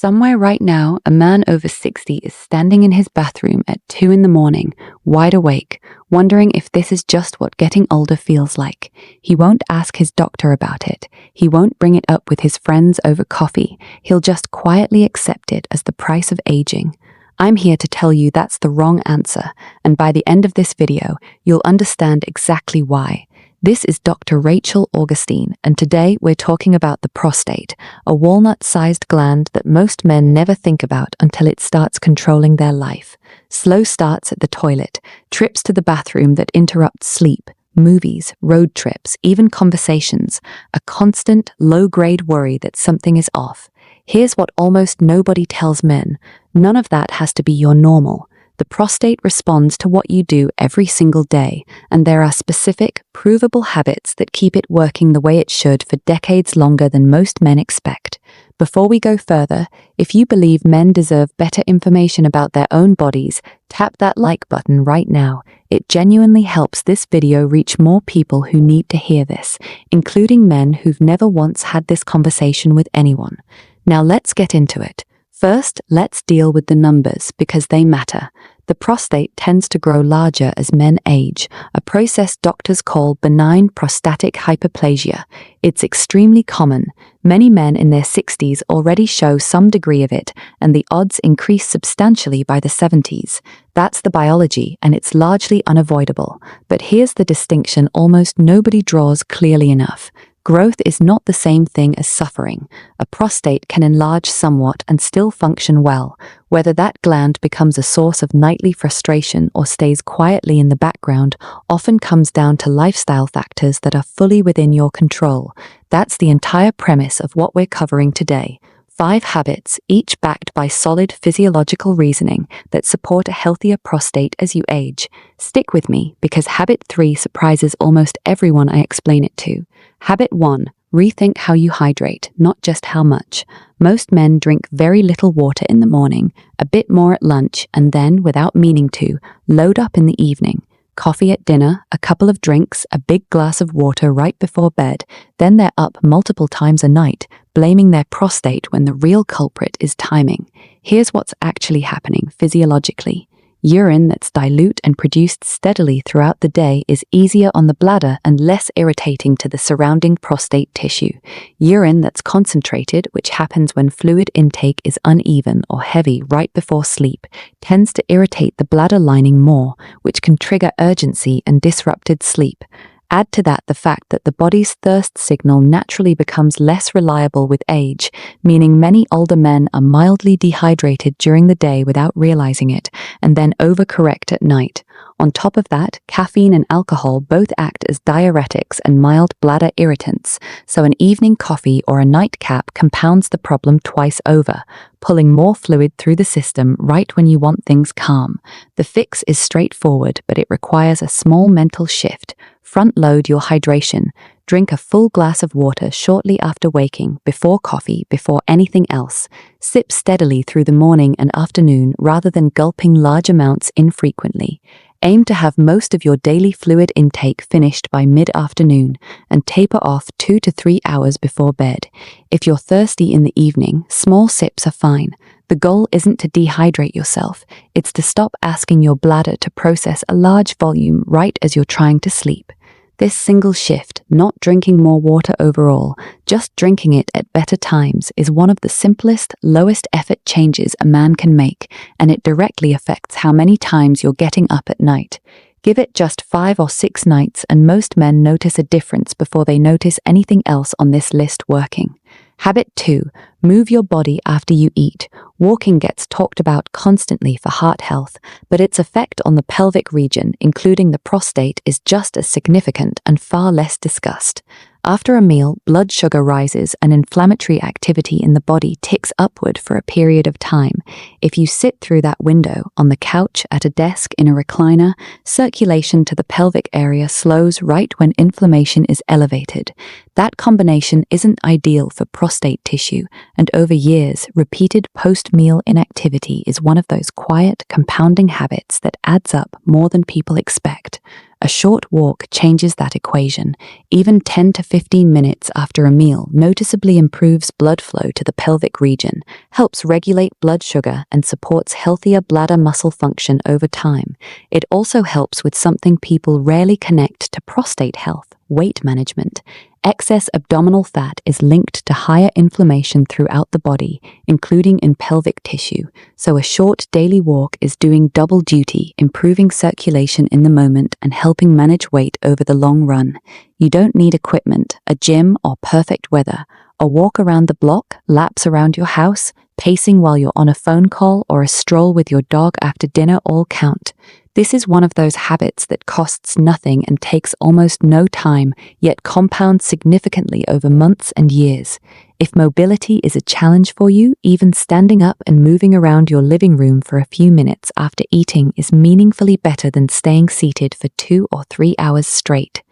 Somewhere right now, a man over 60 is standing in his bathroom at 2 in the morning, wide awake, wondering if this is just what getting older feels like. He won't ask his doctor about it. He won't bring it up with his friends over coffee. He'll just quietly accept it as the price of aging. I'm here to tell you that's the wrong answer, and by the end of this video, you'll understand exactly why. This is Dr. Rachael Augustine, and today we're talking about the prostate, a walnut-sized gland that most men never think about until it starts controlling their life. Slow starts at the toilet, trips to the bathroom that interrupt sleep, movies, road trips, even conversations, a constant, low-grade worry that something is off. Here's what almost nobody tells men. None of that has to be your normal. The prostate responds to what you do every single day, and there are specific, provable habits that keep it working the way it should for decades longer than most men expect. Before we go further, if you believe men deserve better information about their own bodies, tap that like button right now. It genuinely helps this video reach more people who need to hear this, including men who've never once had this conversation with anyone. Now let's get into it. First, let's deal with the numbers because they matter. The prostate tends to grow larger as men age, a process doctors call benign prostatic hyperplasia. It's extremely common. Many men in their 60s already show some degree of it, and the odds increase substantially by the 70s. That's the biology, and it's largely unavoidable. But here's the distinction almost nobody draws clearly enough. Growth is not the same thing as suffering. A prostate can enlarge somewhat and still function well. Whether that gland becomes a source of nightly frustration or stays quietly in the background often comes down to lifestyle factors that are fully within your control. That's the entire premise of what we're covering today. 5 habits, each backed by solid physiological reasoning that support a healthier prostate as you age. Stick with me, because habit 3 surprises almost everyone I explain it to. Habit 1. Rethink how you hydrate, not just how much. Most men drink very little water in the morning, a bit more at lunch, and then, without meaning to, load up in the evening. Coffee at dinner, a couple of drinks, a big glass of water right before bed. Then they're up multiple times a night, blaming their prostate when the real culprit is timing. Here's what's actually happening physiologically. Urine that's dilute and produced steadily throughout the day is easier on the bladder and less irritating to the surrounding prostate tissue. Urine that's concentrated, which happens when fluid intake is uneven or heavy right before sleep, tends to irritate the bladder lining more, which can trigger urgency and disrupted sleep. Add to that the fact that the body's thirst signal naturally becomes less reliable with age, meaning many older men are mildly dehydrated during the day without realizing it, and then overcorrect at night. On top of that, caffeine and alcohol both act as diuretics and mild bladder irritants, so an evening coffee or a nightcap compounds the problem twice over, pulling more fluid through the system right when you want things calm. The fix is straightforward, but it requires a small mental shift. Front-load your hydration. Drink a full glass of water shortly after waking, before coffee, before anything else. Sip steadily through the morning and afternoon rather than gulping large amounts infrequently. Aim to have most of your daily fluid intake finished by mid-afternoon and taper off 2 to 3 hours before bed. If you're thirsty in the evening, small sips are fine. The goal isn't to dehydrate yourself, it's to stop asking your bladder to process a large volume right as you're trying to sleep. This single shift, not drinking more water overall, just drinking it at better times, is one of the simplest, lowest effort changes a man can make, and it directly affects how many times you're getting up at night. Give it just 5 or 6 nights and most men notice a difference before they notice anything else on this list working. Habit 2. Move your body after you eat. Walking gets talked about constantly for heart health, but its effect on the pelvic region, including the prostate, is just as significant and far less discussed. After a meal, blood sugar rises and inflammatory activity in the body ticks upward for a period of time. If you sit through that window, on the couch, at a desk, in a recliner, circulation to the pelvic area slows right when inflammation is elevated. That combination isn't ideal for prostate tissue, and over years, repeated post-meal inactivity is one of those quiet, compounding habits that adds up more than people expect. A A short walk changes that equation. Even 10 to 15 minutes after a meal noticeably improves blood flow to the pelvic region, helps regulate blood sugar, and supports healthier bladder muscle function over time. It also helps with something people rarely connect to prostate health: weight management. Excess abdominal fat is linked to higher inflammation throughout the body, including in pelvic tissue, so a short daily walk is doing double duty, improving circulation in the moment and helping manage weight over the long run. You don't need equipment, a gym, or perfect weather. A walk around the block, laps around your house, pacing while you're on a phone call, or a stroll with your dog after dinner all count. This is one of those habits that costs nothing and takes almost no time, yet compounds significantly over months and years. If mobility is a challenge for you, even standing up and moving around your living room for a few minutes after eating is meaningfully better than staying seated for 2 or 3 hours straight.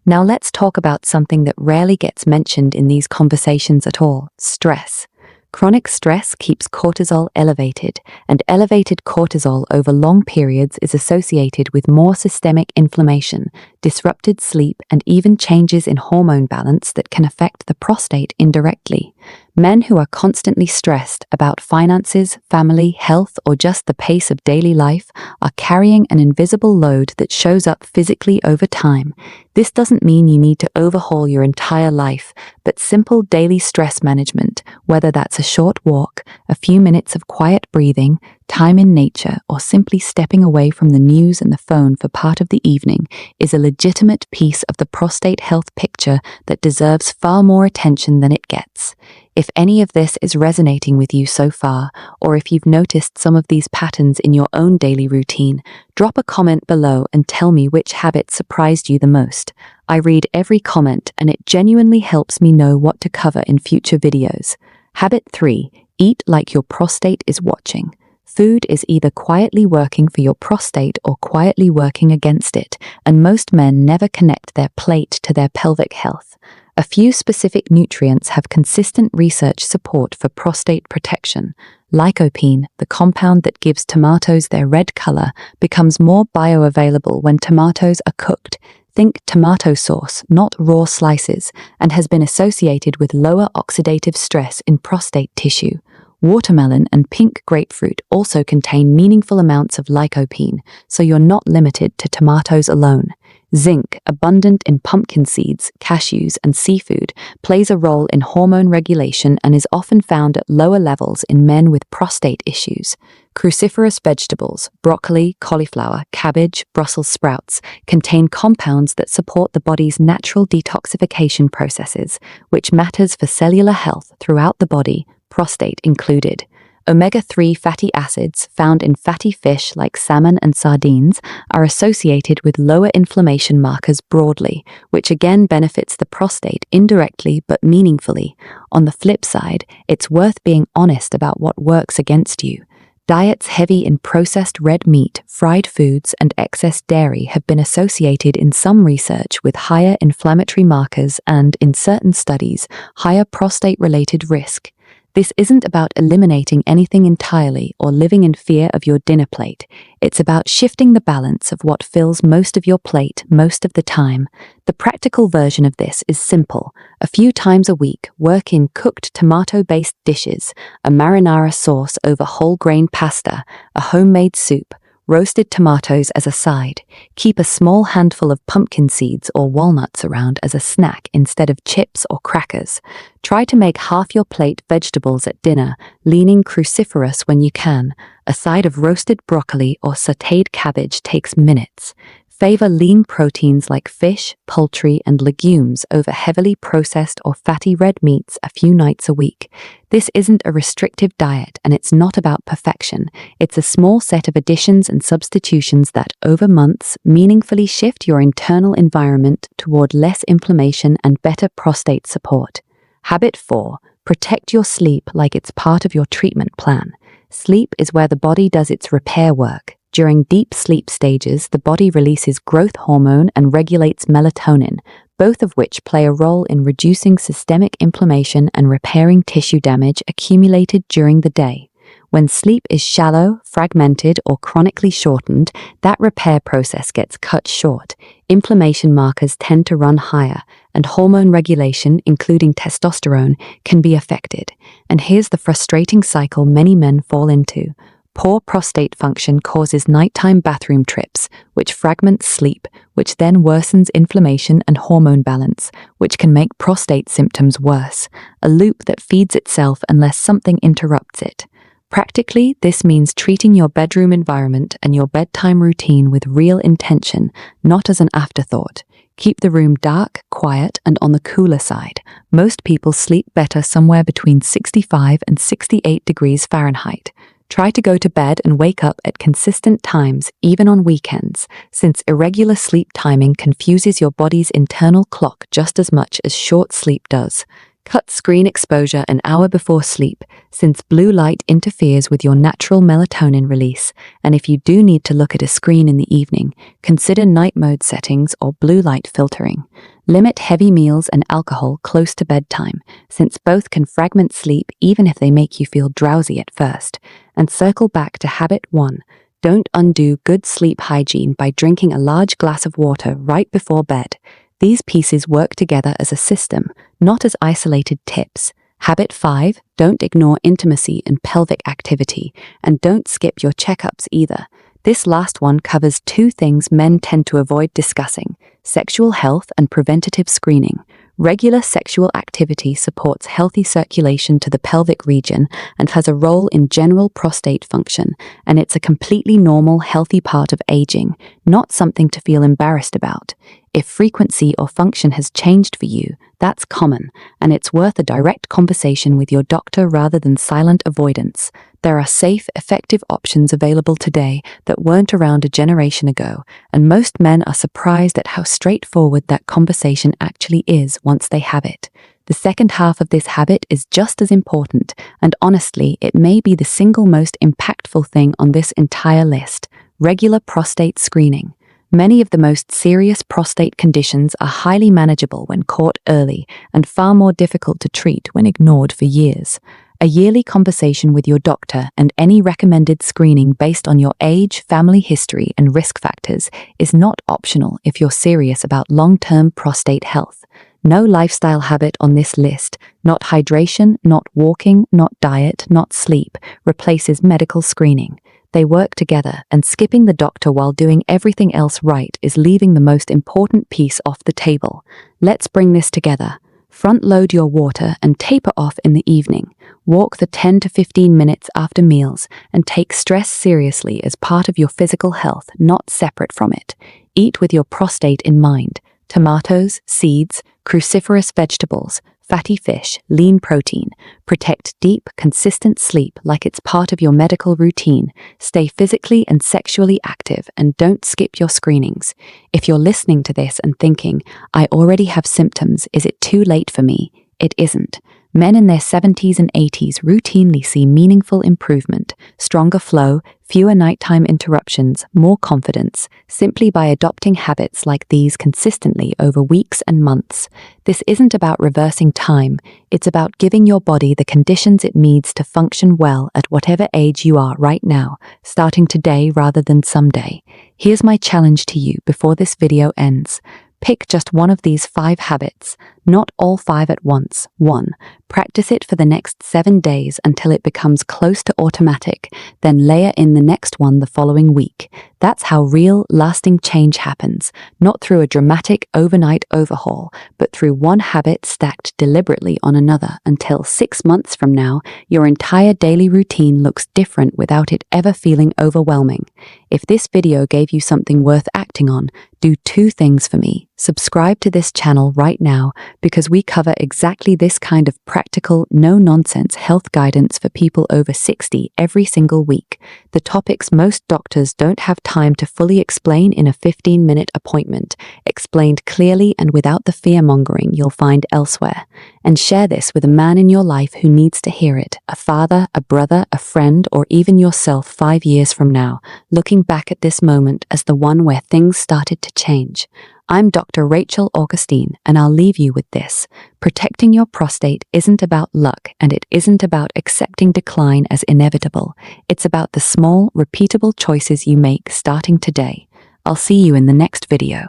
Now let's talk about something that rarely gets mentioned in these conversations at all: stress. Chronic stress keeps cortisol elevated, and elevated cortisol over long periods is associated with more systemic inflammation, disrupted sleep, and even changes in hormone balance that can affect the prostate indirectly. Men who are constantly stressed about finances, family, health, or just the pace of daily life are carrying an invisible load that shows up physically over time. This doesn't mean you need to overhaul your entire life, but simple daily stress management, whether that's a short walk, a few minutes of quiet breathing, time in nature, or simply stepping away from the news and the phone for part of the evening, is a legitimate piece of the prostate health picture that deserves far more attention than it gets. If any of this is resonating with you so far, or if you've noticed some of these patterns in your own daily routine, drop a comment below and tell me which habit surprised you the most. I read every comment, and it genuinely helps me know what to cover in future videos. Habit 3. Eat like your prostate is watching. Food is either quietly working for your prostate or quietly working against it, and most men never connect their plate to their pelvic health. A few specific nutrients have consistent research support for prostate protection. Lycopene, the compound that gives tomatoes their red color, becomes more bioavailable when tomatoes are cooked. Think tomato sauce, not raw slices, and has been associated with lower oxidative stress in prostate tissue. Watermelon and pink grapefruit also contain meaningful amounts of lycopene, so you're not limited to tomatoes alone. Zinc, abundant in pumpkin seeds, cashews, and seafood, plays a role in hormone regulation and is often found at lower levels in men with prostate issues. Cruciferous vegetables, broccoli, cauliflower, cabbage, Brussels sprouts, contain compounds that support the body's natural detoxification processes, which matters for cellular health throughout the body, prostate included. Omega-3 fatty acids found in fatty fish like salmon and sardines are associated with lower inflammation markers broadly, which again benefits the prostate indirectly but meaningfully. On the flip side, it's worth being honest about what works against you. Diets heavy in processed red meat, fried foods, and excess dairy have been associated in some research with higher inflammatory markers and, in certain studies, higher prostate-related risk. This isn't about eliminating anything entirely or living in fear of your dinner plate. It's about shifting the balance of what fills most of your plate most of the time. The practical version of this is simple. A few times a week, work in cooked tomato-based dishes, a marinara sauce over whole grain pasta, a homemade soup, roasted tomatoes as a side. Keep a small handful of pumpkin seeds or walnuts around as a snack instead of chips or crackers. Try to make half your plate vegetables at dinner, leaning cruciferous when you can. A side of roasted broccoli or sautéed cabbage takes minutes. Favor lean proteins like fish, poultry, and legumes over heavily processed or fatty red meats a few nights a week. This isn't a restrictive diet, and it's not about perfection. It's a small set of additions and substitutions that, over months, meaningfully shift your internal environment toward less inflammation and better prostate support. Habit 4. Protect your sleep like it's part of your treatment plan. Sleep is where the body does its repair work. During deep sleep stages, the body releases growth hormone and regulates melatonin, both of which play a role in reducing systemic inflammation and repairing tissue damage accumulated during the day. When sleep is shallow, fragmented, or chronically shortened, that repair process gets cut short. Inflammation markers tend to run higher, and hormone regulation, including testosterone, can be affected. And here's the frustrating cycle many men fall into. Poor prostate function causes nighttime bathroom trips, which fragments sleep, which then worsens inflammation and hormone balance, which can make prostate symptoms worse, a loop that feeds itself unless something interrupts it. Practically, this means treating your bedroom environment and your bedtime routine with real intention, not as an afterthought. Keep the room dark, quiet, and on the cooler side. Most people sleep better somewhere between 65 and 68 degrees Fahrenheit. Try to go to bed and wake up at consistent times, even on weekends, since irregular sleep timing confuses your body's internal clock just as much as short sleep does. Cut screen exposure an hour before sleep, since blue light interferes with your natural melatonin release, and if you do need to look at a screen in the evening, consider night mode settings or blue light filtering. Limit heavy meals and alcohol close to bedtime, since both can fragment sleep even if they make you feel drowsy at first. And circle back to habit 1. Don't undo good sleep hygiene by drinking a large glass of water right before bed. These pieces work together as a system, not as isolated tips. Habit 5. Don't ignore intimacy and pelvic activity, and don't skip your checkups either. This last one covers two things men tend to avoid discussing: sexual health and preventative screening. Regular sexual activity supports healthy circulation to the pelvic region and has a role in general prostate function, and it's a completely normal, healthy part of aging, not something to feel embarrassed about. If frequency or function has changed for you, that's common, and it's worth a direct conversation with your doctor rather than silent avoidance. There are safe, effective options available today that weren't around a generation ago, and most men are surprised at how straightforward that conversation actually is once they have it. The second half of this habit is just as important, and honestly, it may be the single most impactful thing on this entire list: regular prostate screening. Many of the most serious prostate conditions are highly manageable when caught early and far more difficult to treat when ignored for years. A yearly conversation with your doctor and any recommended screening based on your age, family history, and risk factors is not optional if you're serious about long-term prostate health. No lifestyle habit on this list, not hydration, not walking, not diet, not sleep, replaces medical screening. They work together, and skipping the doctor while doing everything else right is leaving the most important piece off the table. Let's bring this together. Front load your water and taper off in the evening. Walk the 10 to 15 minutes after meals, and take stress seriously as part of your physical health, not separate from it. Eat with your prostate in mind. Tomatoes, seeds, cruciferous vegetables, fatty fish, lean protein. Protect deep, consistent sleep like it's part of your medical routine. Stay physically and sexually active, and don't skip your screenings. If you're listening to this and thinking, I already have symptoms, is it too late for me? It isn't. Men in their 70s and 80s routinely see meaningful improvement, stronger flow, fewer nighttime interruptions, more confidence, simply by adopting habits like these consistently over weeks and months. This isn't about reversing time, it's about giving your body the conditions it needs to function well at whatever age you are right now, starting today rather than someday. Here's my challenge to you before this video ends. Pick just one of these 5 habits, not all 5 at once. 1. Practice it for the next 7 days until it becomes close to automatic, then layer in the next one the following week. That's how real, lasting change happens, not through a dramatic overnight overhaul, but through one habit stacked deliberately on another until 6 months from now, your entire daily routine looks different without it ever feeling overwhelming. If this video gave you something worth acting on, do 2 things for me. Subscribe to this channel right now, because we cover exactly this kind of practical, no-nonsense health guidance for people over 60 every single week. The topics most doctors don't have time to fully explain in a 15-minute appointment, explained clearly and without the fear-mongering you'll find elsewhere. And share this with a man in your life who needs to hear it, a father, a brother, a friend, or even yourself 5 years from now, looking back at this moment as the one where things started to change. I'm Dr. Rachael Augustine, and I'll leave you with this. Protecting your prostate isn't about luck, and it isn't about accepting decline as inevitable. It's about the small, repeatable choices you make starting today. I'll see you in the next video.